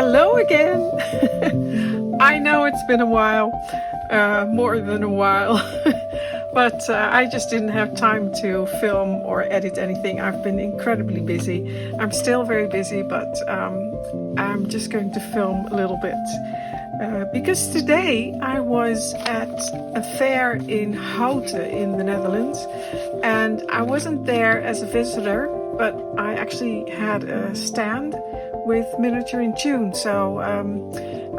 Hello again. I know it's been a while, more than a while, but I just didn't have time to film or edit anything. I've been incredibly busy. I'm still very busy, but I'm just going to film a little bit. Because today I was at a fair in Houten in the Netherlands, and I wasn't there as a visitor, but I actually had a stand with Miniaturist Journal. So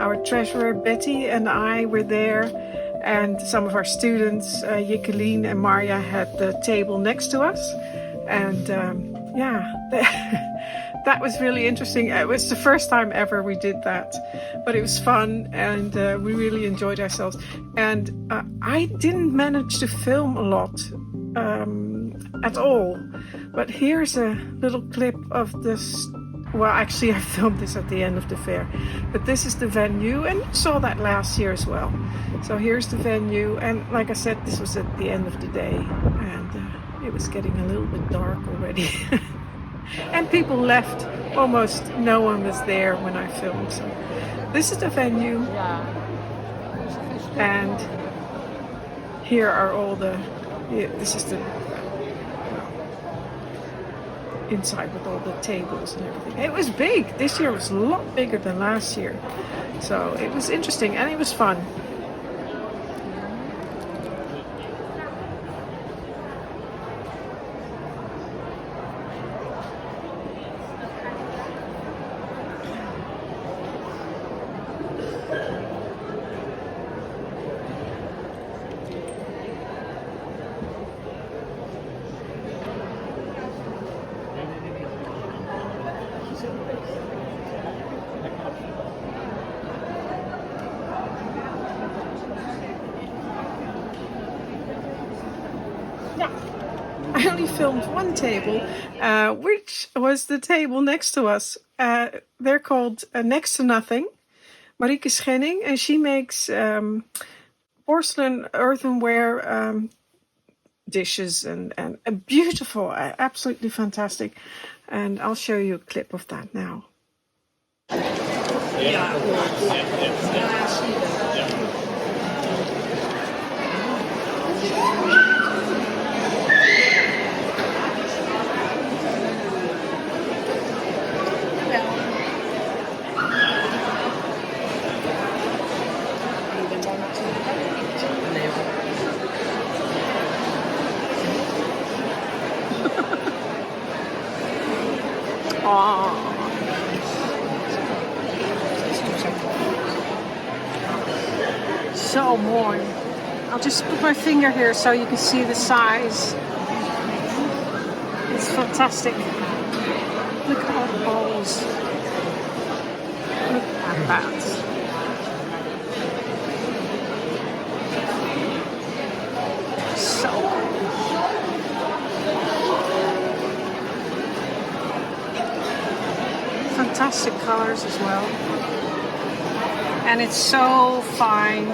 our treasurer Betty and I were there, and some of our students, Jacqueline and Marja, had the table next to us, and that was really interesting. It was the first time ever we did that, but it was fun, and we really enjoyed ourselves. And I didn't manage to film a lot at all, but here's a little clip of this. Well, actually, I filmed this at the end of the fair, but this is the venue, and you saw that last year as well. So here's the venue, and like I said, this was at the end of the day, and it was getting a little bit dark already. And people left. Almost no one was there when I filmed. So this is the venue, and here are all the. This is the inside with all the tables and everything. It was big. This year was a lot bigger than last year, so it was interesting and it was fun. I only filmed one table, which was the table next to us. They're called Next to Nothing, Marieke Schenning, and she makes porcelain earthenware dishes and beautiful, absolutely fantastic. And I'll show you a clip of that now. So mooi. I'll just put my finger here so you can see the size. It's fantastic. Look at all the bowls. Look at that. So fantastic colors as well. And it's so fine.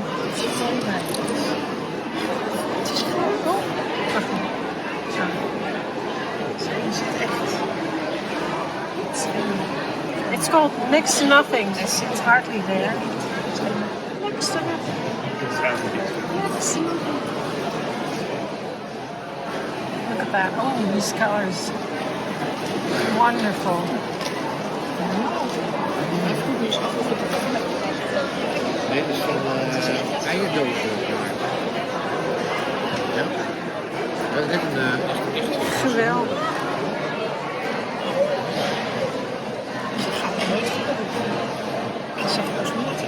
It's called Next to Nothing. It's hardly there. Next to Nothing. Next to Nothing. Look at that. Oh, these colors. Wonderful. Nee, dat is van eierdozen. Ja? Dat is net een Geweldig. Ik zag het niet.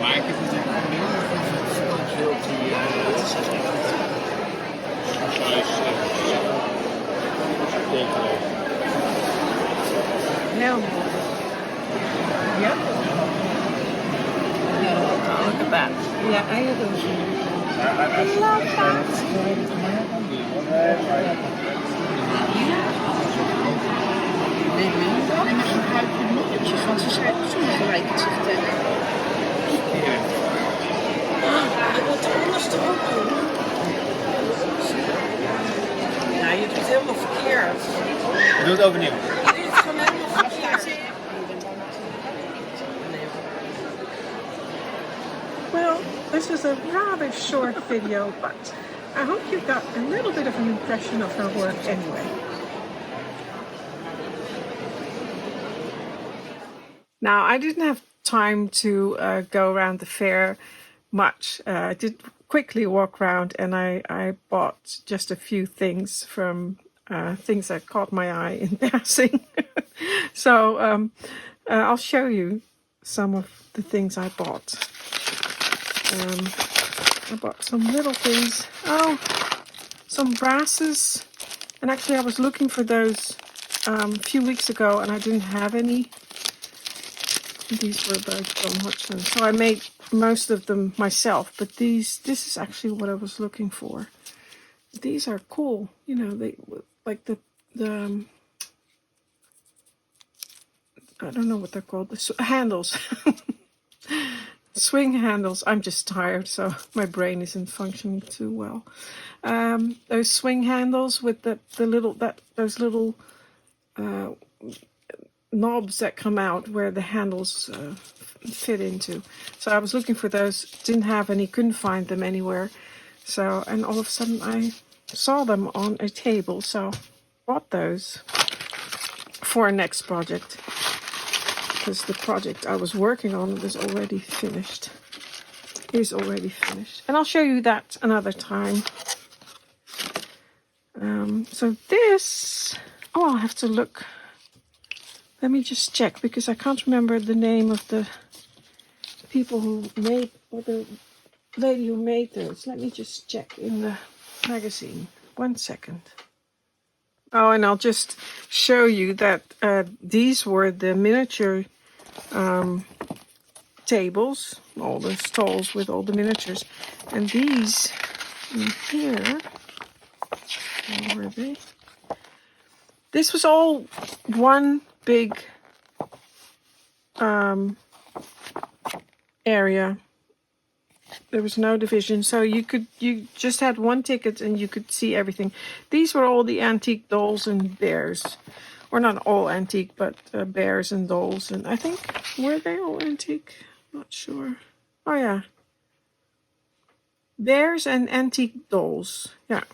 Maar ik heb natuurlijk heel heel mooi. Ja? Oh, look at that. Ja, eierdozen. I love that. Nee, maar ze gebruiken notjes, want ze zijn gelijk te vertellen. Je wilt er anders erop doen. Nou, je doet het helemaal verkeerd. Doe het overnieuw. Well, this is a rather short video, but I hope you got a little bit of an impression of her work anyway. Now, I didn't have time to go around the fair much. I did quickly walk around, and I bought just a few things from things that caught my eye in passing. So I'll show you some of the things I bought. I bought some little things. Oh, some brasses. And actually I was looking for those a few weeks ago and I didn't have any. These were by John Hodgson. So I made most of them myself. But this is actually what I was looking for. These are cool. You know, they like the I don't know what they're called. The handles. Swing handles. I'm just tired, so my brain isn't functioning too well. Those swing handles with those little knobs that come out where the handles fit into. So I was looking for those, didn't have any, couldn't find them anywhere. So, and all of a sudden I saw them on a table, so bought those for a next project. Because the project I was working on was already finished. Is already finished. And I'll show you that another time. So this, I'll have to look. Let me just check because I can't remember the name of the people who made, or the lady who made those. Let me just check in the magazine. 1 second. Oh, and I'll just show you that these were the miniature tables, all the stalls with all the miniatures. And these in here, where were they? This was all one big area. There was no division, so you just had one ticket and you could see everything. These were all the antique dolls and bears, or not all antique, but bears and dolls. And I think, were they all antique? Not sure. Oh yeah, bears and antique dolls. Yeah,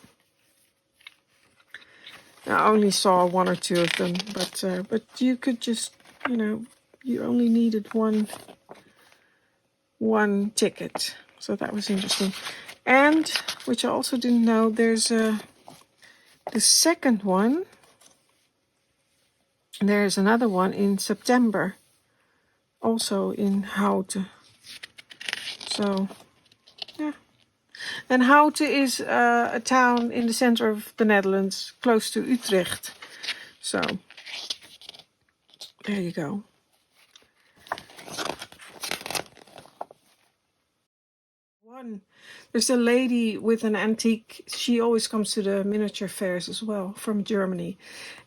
I only saw 1 or 2 of them, but you could just, you know, you only needed one ticket. So that was interesting. And, which I also didn't know, there's the second one. There's another one in September. Also in Houten. So, yeah. And Houten is a town in the center of the Netherlands, close to Utrecht. So, there you go. There's a lady with an antique. She always comes to the miniature fairs as well, from Germany.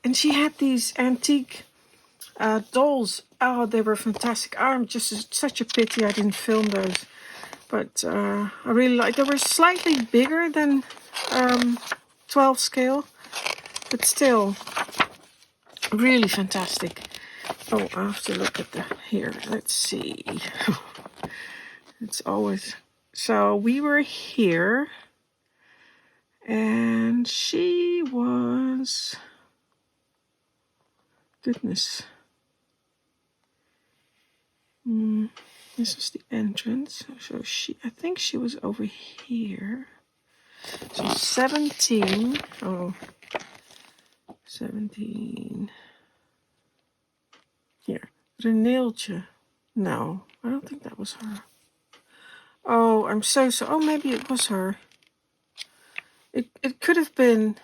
And she had these antique dolls. Oh, they were fantastic. Just such a pity I didn't film those. But I really like. They were slightly bigger than 12 scale, but still really fantastic. Oh, I have to look at the here. Let's see. It's always. So we were here, and she was, goodness. This was the entrance. So I think she was over here. So 17. Oh, 17. Here. Reneeltje. No, I don't think that was her. Oh, I'm so sorry. Oh, maybe it was her. It could have been.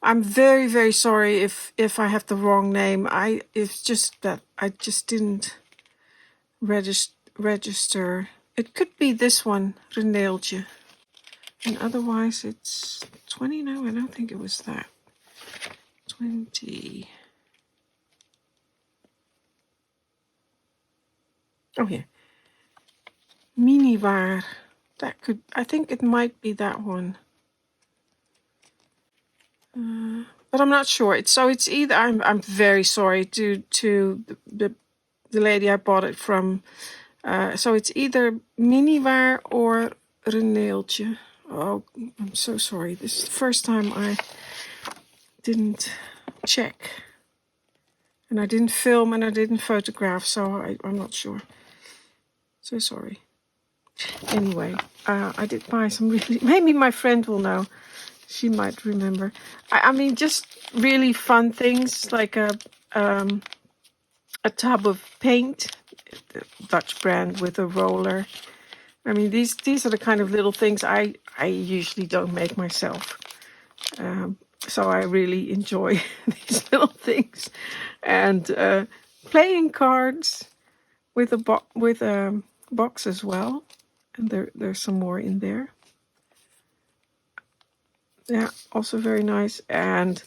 I'm very, very sorry if I have the wrong name. It's just that I just didn't register. It could be this one, Reneeltje. And otherwise it's 20. No, I don't think it was that. 20. Oh, yeah. Minivar. That could, I think it might be that one. but I'm not sure. It's either I'm very sorry to the lady I bought it from. So it's either Minivar or Reneeltje. Oh, I'm so sorry. This is the first time I didn't check. And I didn't film and I didn't photograph, so I'm not sure. So sorry. Anyway, I did buy some really... Maybe my friend will know. She might remember. I mean, just really fun things like a tub of paint, Dutch brand with a roller. I mean, these are the kind of little things I usually don't make myself. So I really enjoy these little things, and playing cards with a box as well. And there's some more in there. Yeah, also very nice. And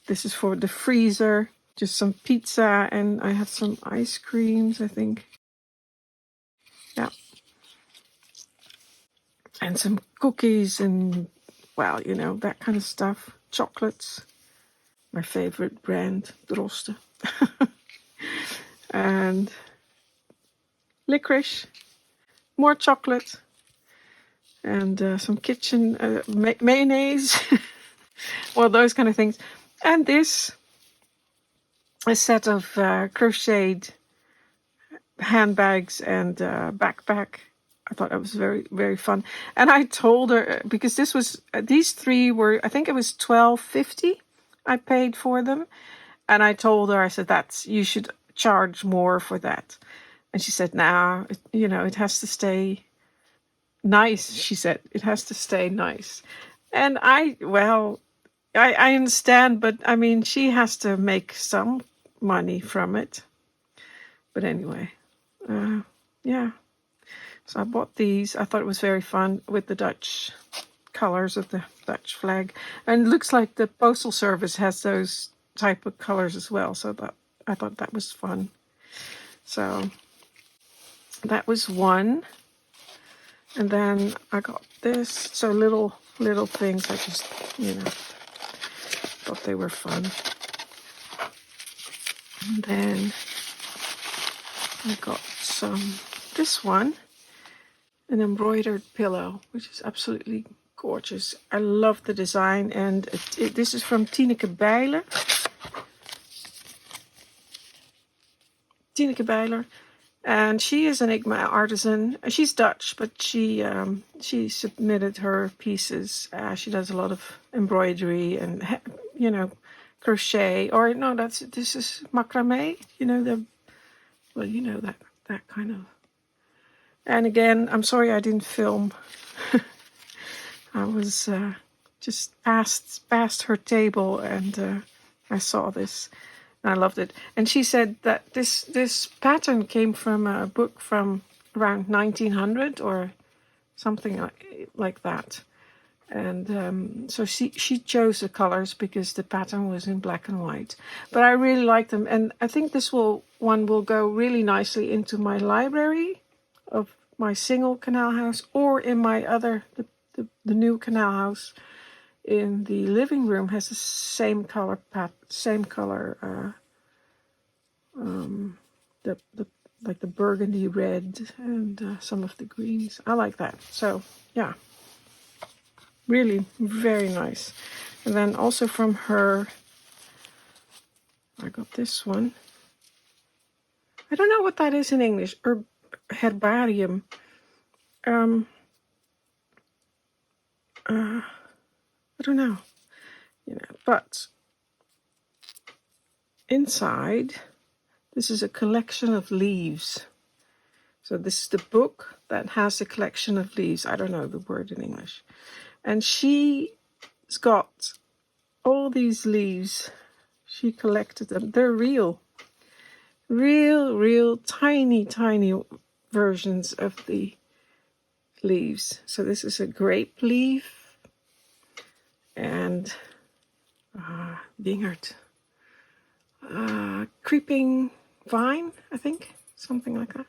this is for the freezer. Just some pizza, and I have some ice creams, I think. Yeah. And some cookies and, well, you know, that kind of stuff. Chocolates. My favorite brand, Droste. And licorice. More chocolate. And some kitchen mayonnaise. Well, those kind of things. And this, a set of crocheted handbags and backpack. I thought that was very, very fun. And I told her, because this was, these three were, I think it was $12.50 I paid for them. And I told her, I said, you should charge more for that. And she said, nah, it has to stay nice. She said, it has to stay nice. And I understand, but I mean, she has to make some money from it. But anyway, yeah. So I bought these. I thought it was very fun with the Dutch colors of the Dutch flag. And it looks like the Postal Service has those type of colors as well. So I thought that was fun. So that was one. And then I got this. So little things. I just, thought they were fun. And then I got this one. An embroidered pillow, which is absolutely gorgeous. I love the design, and this is from Tineke Bijler. Tineke Bijler, and she is an Enigma artisan. She's Dutch, but she submitted her pieces. She does a lot of embroidery and crochet, or no, this is macrame. That kind of. And again, I'm sorry I didn't film. I was just past her table, and I saw this, and I loved it. And she said that this pattern came from a book from around 1900 or something like that. And so she chose the colors because the pattern was in black and white. But I really like them, and I think this one will go really nicely into my library of my single canal house, or in my other, the new canal house in the living room has the same color like the burgundy red and some of the greens. I like that. So yeah, really very nice. And then also from her, I got this one. I don't know what that is in English. Herbarium. I don't know. But inside, this is a collection of leaves. So this is the book that has a collection of leaves. I don't know the word in English. And she's got all these leaves. She collected them. They're real tiny versions of the leaves. So this is a grape leaf and wingerd, creeping vine, I think, something like that.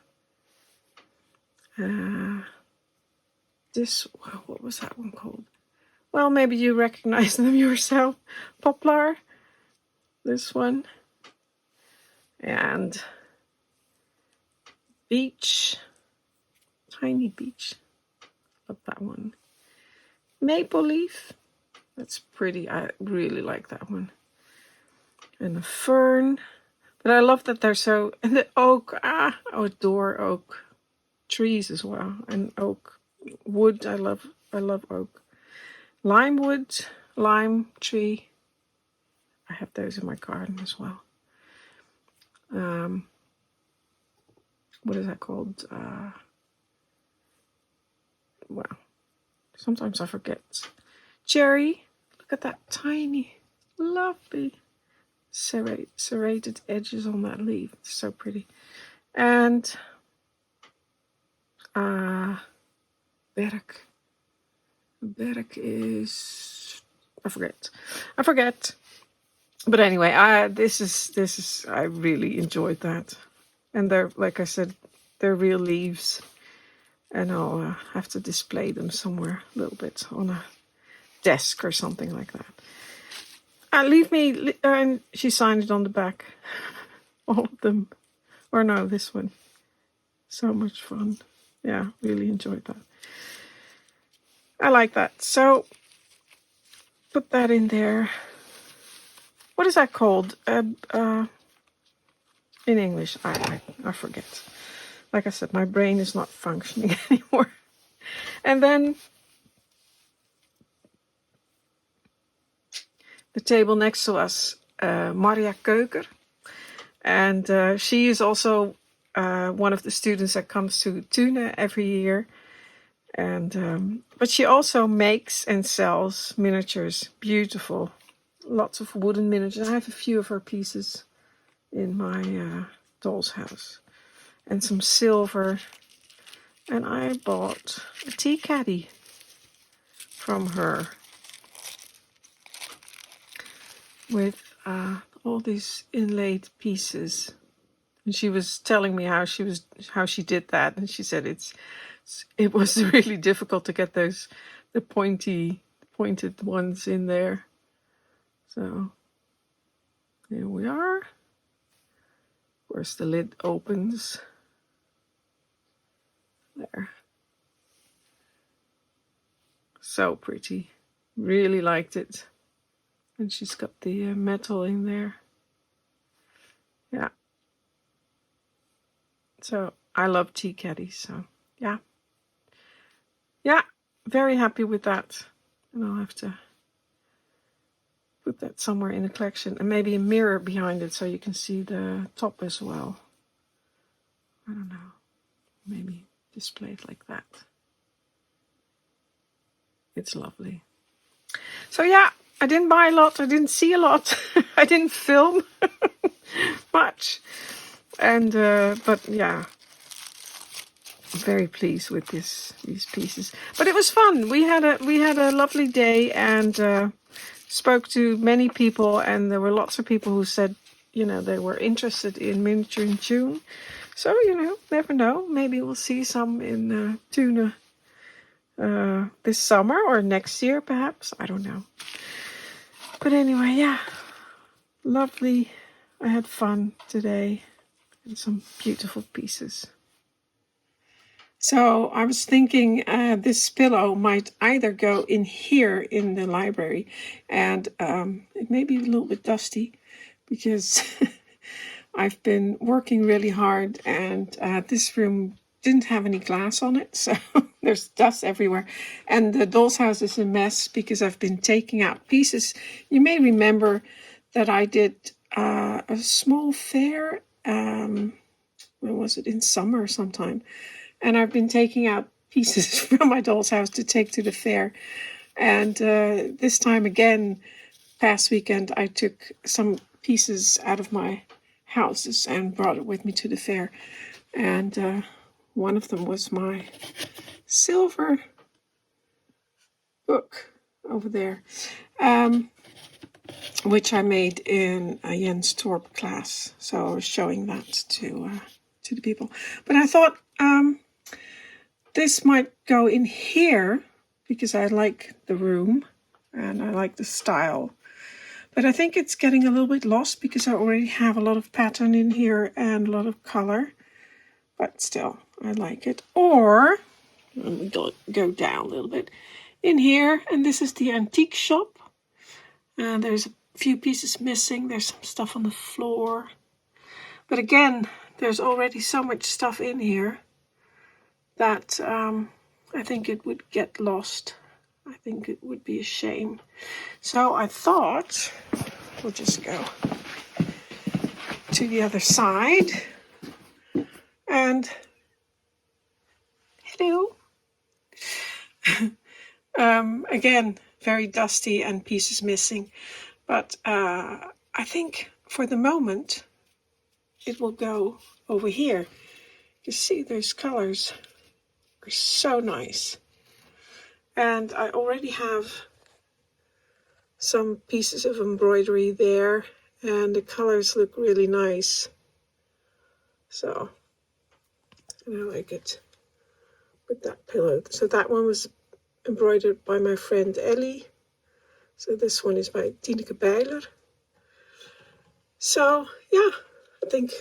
What was that one called? Well, maybe you recognize them yourself. Poplar, this one. And beach, tiny beach. Love that one. Maple leaf, that's pretty. I really like that one. And a fern, but I love that they're so. And the oak, I adore oak trees as well. And oak wood, I love oak. Lime wood, lime tree. I have those in my garden as well. What is that called? Well, sometimes I forget. Cherry. Look at that tiny, lovely serrated edges on that leaf. It's so pretty. And berk. Berk is, I forget. But anyway, this is I really enjoyed that. And they're, like I said, they're real leaves. And I'll have to display them somewhere a little bit on a desk or something like that. And she signed it on the back. All of them. Or no, this one. So much fun. Yeah, really enjoyed that. I like that. So, put that in there. What is that called? In English, I forget. Like I said, my brain is not functioning anymore. And then the table next to us, Maria Keuker. And she is also one of the students that comes to Houten every year. And but she also makes and sells miniatures. Beautiful. Lots of wooden miniatures. I have a few of her pieces in my doll's house. And some silver. And I bought a tea caddy from her with all these inlaid pieces. And she was telling me how she did that, and she said it was really difficult to get the pointed ones in there. So here we are. Of course, the lid opens. There. So pretty. Really liked it. And she's got the metal in there. Yeah. So I love tea caddies. So yeah. Yeah. Very happy with that. And I'll have to put that somewhere in the collection. And maybe a mirror behind it so you can see the top as well. I don't know. Maybe display it like that. It's lovely. So yeah, I didn't buy a lot. I didn't see a lot. I didn't film much. And but yeah, I'm very pleased with these pieces. But it was fun. We had a lovely day and spoke to many people, and there were lots of people who said, they were interested in miniature in June. So never know. Maybe we'll see some in Tuna this summer or next year, perhaps. I don't know. But anyway, yeah, lovely. I had fun today and some beautiful pieces. So I was thinking this pillow might either go in here in the library, and it may be a little bit dusty because I've been working really hard, and this room didn't have any glass on it, so there's dust everywhere. And the doll's house is a mess because I've been taking out pieces. You may remember that I did a small fair, when was it, in summer sometime. And I've been taking out pieces from my doll's house to take to the fair. And this time again, past weekend, I took some pieces out of my houses and brought it with me to the fair. And one of them was my silver book over there, which I made in a Jens Torp class. So I was showing that to the people. But I thought this might go in here because I like the room and I like the style. But I think it's getting a little bit lost because I already have a lot of pattern in here and a lot of color. But still, I like it. Or, let me go down a little bit. In here, and this is the antique shop. And there's a few pieces missing. There's some stuff on the floor. But again, there's already so much stuff in here that I think it would get lost. I think it would be a shame. So I thought we'll just go to the other side. And hello. Again, very dusty and pieces missing. But I think for the moment it will go over here. You see those colors are so nice. And I already have some pieces of embroidery there, and the colors look really nice. So, and I like it with that pillow. So that one was embroidered by my friend Ellie. So this one is by Tineke Bijler. So yeah, I think,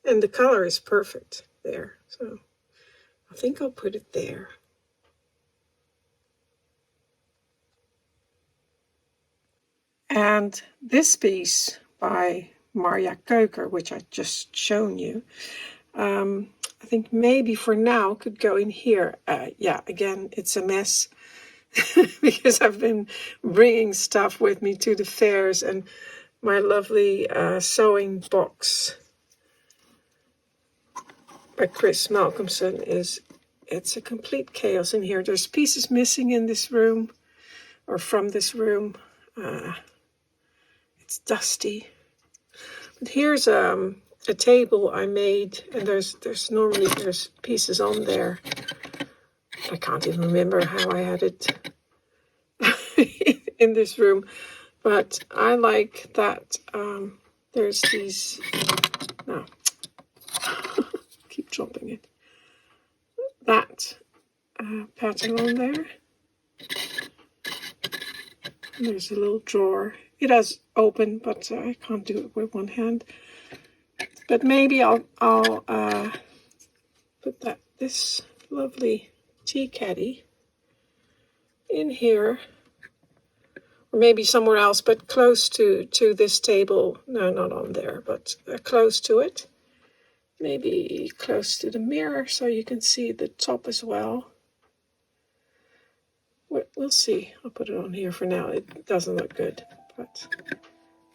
and the color is perfect there. So I think I'll put it there. And this piece by Marja Keuker, which I just shown you, I think maybe for now could go in here. Yeah, again, it's a mess because I've been bringing stuff with me to the fairs, and my lovely sewing box by Chris Malcolmson it's a complete chaos in here. There's pieces missing in this room, or from this room. It's dusty. But here's a table I made, and there's pieces on there. I can't even remember how I had it in this room, but I like that there's these, no, keep dropping it, that pattern on there. And there's a little drawer. It has open, but I can't do it with one hand. But maybe I'll put this lovely tea caddy in here, or maybe somewhere else, but close to this table. No, not on there, but close to it. Maybe close to the mirror so you can see the top as well. We'll see. I'll put it on here for now. It doesn't look good, but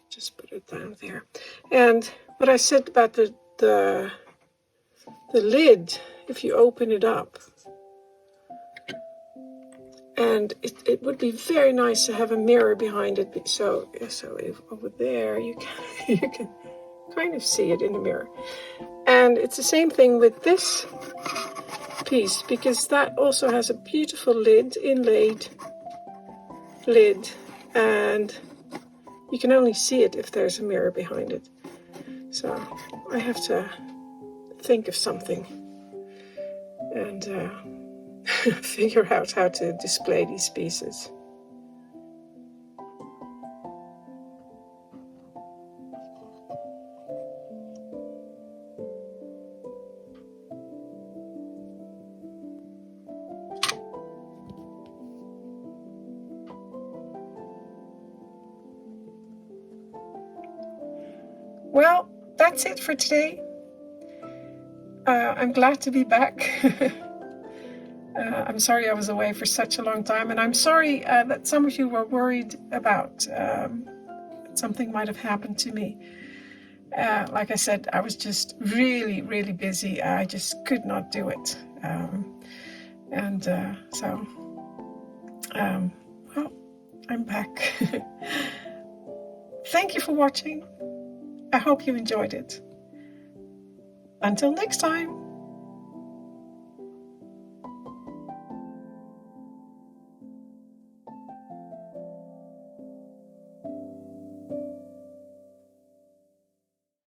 just put it down there. And what I said about the lid, if you open it up, and it would be very nice to have a mirror behind it. So if over there you can kind of see it in the mirror. And it's the same thing with this piece, because that also has a beautiful lid, inlaid lid, and you can only see it if there's a mirror behind it. So I have to think of something and figure out how to display these pieces. Well, that's it for today. I'm glad to be back. I'm sorry I was away for such a long time, and I'm sorry that some of you were worried about something might have happened to me. Like I said, I was just really, really busy. I just could not do it. Well, I'm back. Thank you for watching. I hope you enjoyed it. Until next time.